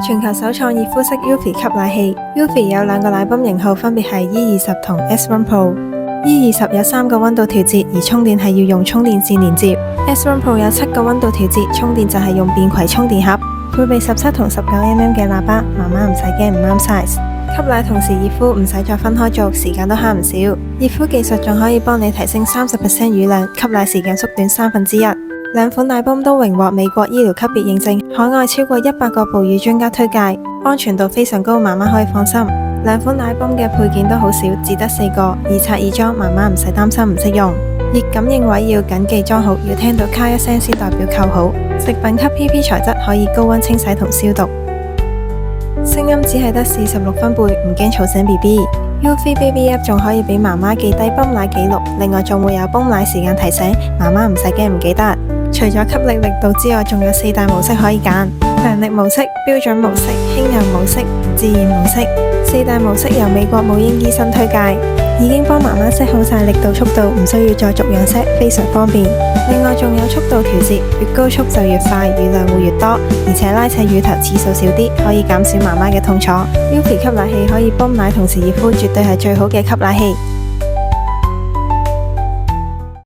全球首創熱敷式 Eufy 吸奶器。Eufy 有兩個奶泵型號，分別係 E20同 S1 Pro。E20 有3個溫度調節，而充電係要用充電線連接。S1 Pro 有7個溫度調節，充電就係用便攜充電盒。配備17同19mm 嘅喇叭，媽媽唔使驚唔啱 size。吸奶同時熱敷，唔使再分開做，時間都慳唔少。熱敷技術仲可以幫你提升30% 乳量，吸奶時間縮短1/3。兩款奶泵都榮獲美國醫療級別認證，海外超過100個哺乳專家推介，安全度非常高，媽媽可以放心。兩款奶泵嘅配件都好少，只得4個，易拆易裝，媽媽唔使擔心唔識用。熱感應位要緊記裝好，要聽到咔一聲先代表扣好。食品級 PP 材質可以高溫清洗同消毒。聲音只係得46分貝，唔驚吵醒 BB。Eufy Baby App 仲可以俾媽媽記低泵奶記錄，另外仲會有泵奶時間提醒，媽媽唔使驚唔記得。除咗吸力力度之外，仲有4大模式可以揀：強力模式、標準模式、輕柔模式、自然模式。4大模式由美國母嬰醫生推介，已經幫媽媽 set 好晒力度速度，唔需要再逐樣 set，非常方便。另外仲有速度調節，越高速就越快，乳量會越多，而且拉扯乳頭次數少啲，可以減少媽媽嘅痛楚。Eufy 吸奶器可以泵奶同時熱敷，絕對係最好嘅吸奶器。